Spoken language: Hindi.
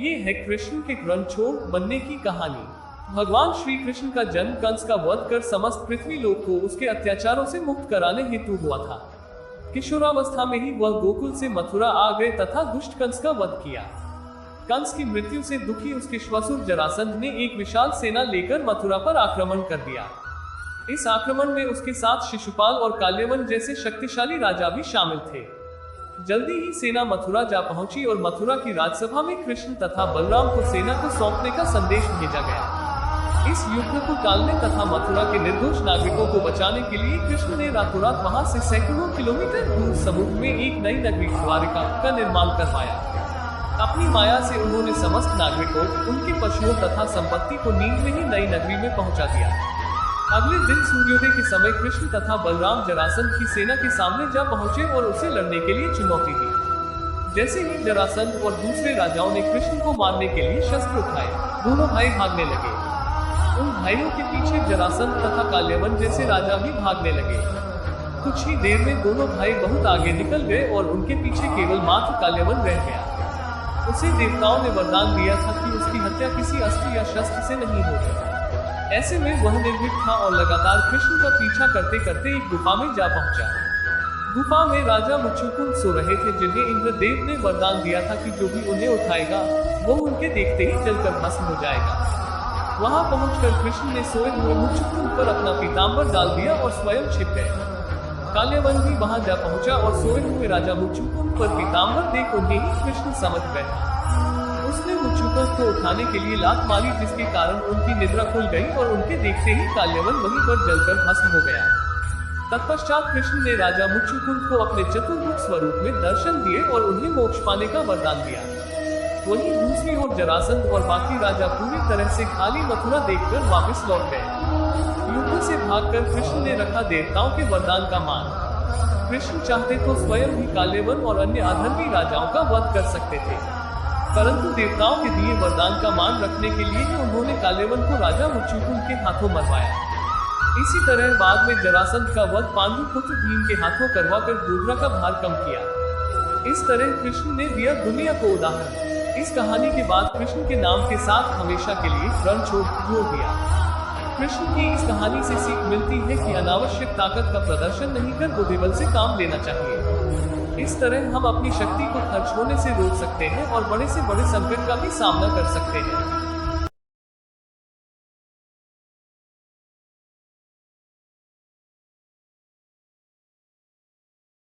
ये है कृष्ण के रणछोड़ बनने की कहानी। भगवान श्री कृष्ण का जन्म कंस का वध कर समस्त पृथ्वी लोक को उसके अत्याचारों से मुक्त कराने हेतु हुआ था। किशोरावस्था में ही वह गोकुल से मथुरा आ गए तथा दुष्ट कंस का वध किया। कंस की मृत्यु से दुखी उसके श्वशुर जरासंध ने एक विशाल सेना लेकर मथुरा पर आक्रमण कर दिया। इस आक्रमण में उसके साथ शिशुपाल और काल्यवन जैसे शक्तिशाली राजा भी शामिल थे। जल्दी ही सेना मथुरा जा पहुंची और मथुरा की राजसभा में कृष्ण तथा बलराम को सेना को सौंपने का संदेश भेजा गया। इस युद्ध को टालने तथा मथुरा के निर्दोष नागरिकों को बचाने के लिए कृष्ण ने रातों रात वहां से सैकड़ों किलोमीटर दूर समुद्र में एक नई नगरी द्वारिका का निर्माण करवाया। अपनी माया से उन्होंने समस्त नागरिकों, उनके पशुओं तथा संपत्ति को नींद में ही नई नगरी में पहुंचा दिया। अगले दिन सूर्योदय के समय कृष्ण तथा बलराम जरासंध की सेना के सामने जा पहुंचे और उसे लड़ने के लिए चुनौती दी। जैसे ही जरासंध और दूसरे राजाओं ने कृष्ण को मारने के लिए शस्त्र उठाए, दोनों भाई भागने लगे। उन भाइयों के पीछे जरासंध तथा काल्यवन जैसे राजा भी भागने लगे। कुछ ही देर में दोनों भाई बहुत आगे निकल गए और उनके पीछे केवल मात्र काल्यवन रह गया। उसे देवताओं ने वरदान दिया था कि उसकी हत्या किसी अस्त्र या शस्त्र से नहीं होगी। ऐसे में वह निर्भीक था और लगातार कृष्ण का पीछा करते करते एक गुफा में जा पहुंचा। गुफा में राजा मुचुकुंद सो रहे थे, जिन्हें इंद्रदेव ने वरदान दिया था कि जो भी उन्हें उठाएगा वो उनके देखते ही जलकर भस्म हो जाएगा। वहां पहुंचकर कृष्ण ने सोए हुए मुचुकुंद पर अपना पीताम्बर डाल दिया और स्वयं छिप गए। काल्यवन भी वहां जा पहुंचा और सोए हुए राजा मुचुकुंद पर पीताम्बर देख उन्हें ही कृष्ण समझ बैठा। उसने मुचुकुंद को उठाने के लिए लात मारी, जिसके कारण उनकी निद्रा खुल गई और उनके देखते ही काल्यवन वहीं पर जलकर भस्म हो गया। तत्पश्चात कृष्ण ने राजा मुचुकुंद को अपने चतुर्मुख स्वरूप में दर्शन दिए और उन्हें मोक्ष पाने का वरदान दिया। वहीं दूसरी ओर जरासंध और बाकी राजा पूरी तरह से खाली मथुरा देखकर वापस लौट गए। युद्ध से भागकर कृष्ण ने रखा देवताओं के वरदान का मान। कृष्ण चाहते तो स्वयं भी काल्यवन और अन्य अधर्मी राजाओं का वध कर सकते थे, परंतु देवताओं के दिए वरदान का मान रखने के लिए ही उन्होंने काल्यवन को राजा मुचुकुंद के हाथों मरवाया। इसी तरह बाद में जरासंध का वध पांडु पुत्र भीम के हाथों करवाकर दूसरा का भार कम किया। इस तरह कृष्ण ने दिया दुनिया को उदाहरण। इस कहानी के बाद कृष्ण के नाम के साथ हमेशा के लिए रणछोड़ जोड़ दिया। कृष्ण की इस कहानी से सीख मिलती है कि अनावश्यक ताकत का प्रदर्शन नहीं कर बुद्धिबल से काम लेना चाहिए। इस तरह हम अपनी शक्ति को खर्च होने से रोक सकते हैं और बड़े से बड़े संकट का भी सामना कर सकते हैं।